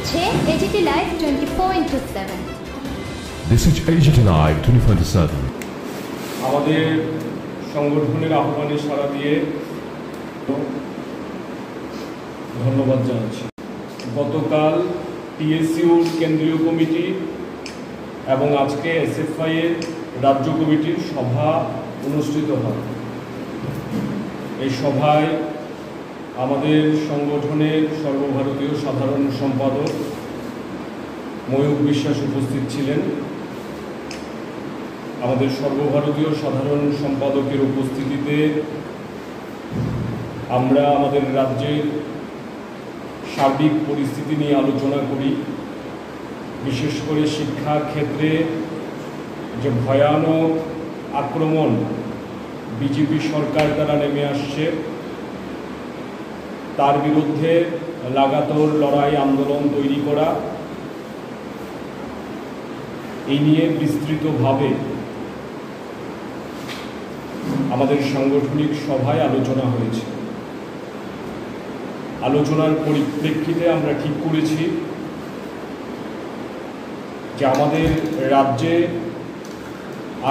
হচ্ছে AGT live 24/7। This is AGT Live 24/7. আমাদের সংগঠনের আহ্বানে সাড়া দিয়ে ধন্যবাদ জানাচ্ছি। গতকাল টিএসইউর কেন্দ্রীয় কমিটি এবং আজকে এসএফআই এর রাজ্য কমিটির সভা অনুষ্ঠিত হয়। এই সভায় আমাদের সংগঠনের সর্বভারতীয় সাধারণ সম্পাদক ময়ূক বিশ্বাস উপস্থিত ছিলেন। আমাদের সর্বভারতীয় সাধারণ সম্পাদকের উপস্থিতিতে আমরা আমাদের রাজ্যের সার্বিক পরিস্থিতি নিয়ে আলোচনা করি। বিশেষ করে শিক্ষার ক্ষেত্রে যে ভয়ানক আক্রমণ বিজেপি সরকার দ্বারা নেমে আসছে, তার বিরুদ্ধে লাগাতার লড়াই আন্দোলন তৈরি করা, এই নিয়ে বিস্তৃতভাবে আমাদের সাংগঠনিক সভায় আলোচনা হয়েছে। আলোচনার পরিপ্রেক্ষিতে আমরা ঠিক করেছি যে আমাদের রাজ্যে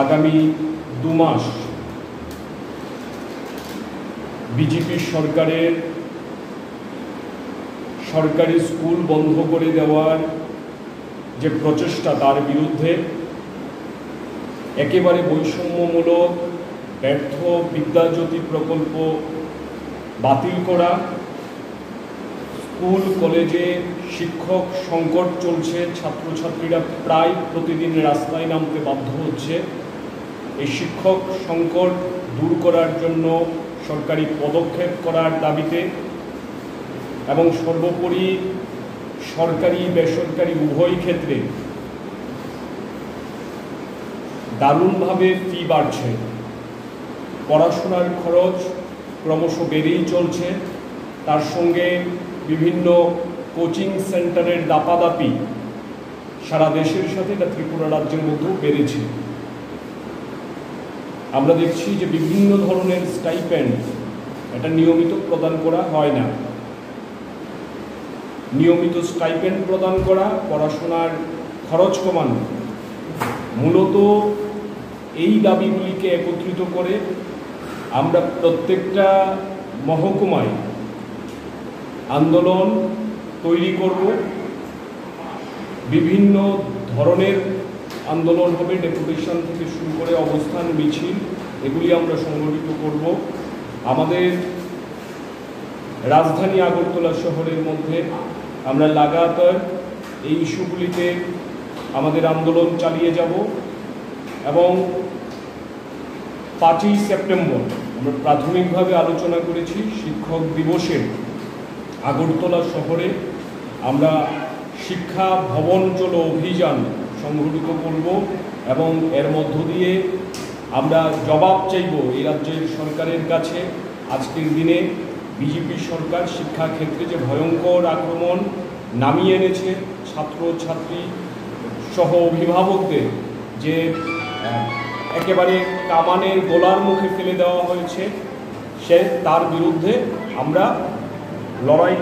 আগামী 2 মাস বিজেপি সরকারের সরকারি স্কুল বন্ধ করে দেওয়ার যে প্রচেষ্টা, তার বিরুদ্ধে একেবারে বৈষম্যমূলক ব্যর্থ বিদ্যাজ্যোতি প্রকল্প বাতিল করা, স্কুল কলেজে শিক্ষক সংকট চলছে, ছাত্রছাত্রীরা প্রায় প্রতিদিন রাস্তায় নামতে বাধ্য হচ্ছে। এই শিক্ষক সংকট দূর করার জন্য সরকারি পদক্ষেপ করার দাবিতে এবং সর্বোপরি সরকারি বেসরকারি উভয় ক্ষেত্রে দারুণভাবে ফি বাড়ছে, পড়াশোনার খরচ ক্রমশ বেড়েই চলছে, তার সঙ্গে বিভিন্ন কোচিং সেন্টারের দাপাদাপি সারা দেশের সাথে এটা ত্রিপুরা রাজ্যের মধ্যেও বেড়েছে। আমরা দেখছি যে বিভিন্ন ধরনের স্টাইপেন্ড এটা নিয়মিত প্রদান করা হয় না। নিয়মিত স্টাইপেন্ড প্রদান করা, পড়াশোনার খরচ কমানো, মূলত এই দাবিগুলিকে একত্রিত করে আমরা প্রত্যেকটা মহকুমায় আন্দোলন তৈরি করব। বিভিন্ন ধরনের আন্দোলন হবে, ডেপুটেশন থেকে শুরু করে অবস্থান মিছিল, এগুলি আমরা সংগঠিত করব। আমাদের রাজধানী আগরতলা শহরের মধ্যে আমরা লাগাতার এই ইস্যুগুলিতে আমাদের আন্দোলন চালিয়ে যাব এবং 5ই সেপ্টেম্বর আমরা প্রাথমিকভাবে আলোচনা করেছি শিক্ষক দিবসে আগরতলা শহরে আমরা শিক্ষা ভবন চলো অভিযান সংগঠিত করব এবং এর মধ্য দিয়ে আমরা জবাব চাইব এই রাজ্যের সরকারের কাছে। আজকের দিনে বিজেপি সরকার শিক্ষা ক্ষেত্রে যে ভয়ঙ্কর আক্রমণ নামিয়ে এনেছে, ছাত্রছাত্রী সহ অভিভাবকদের যে একেবারে কামানের গোলার মুখে ফেলে দেওয়া হয়েছে, তার বিরুদ্ধে আমরা লড়াই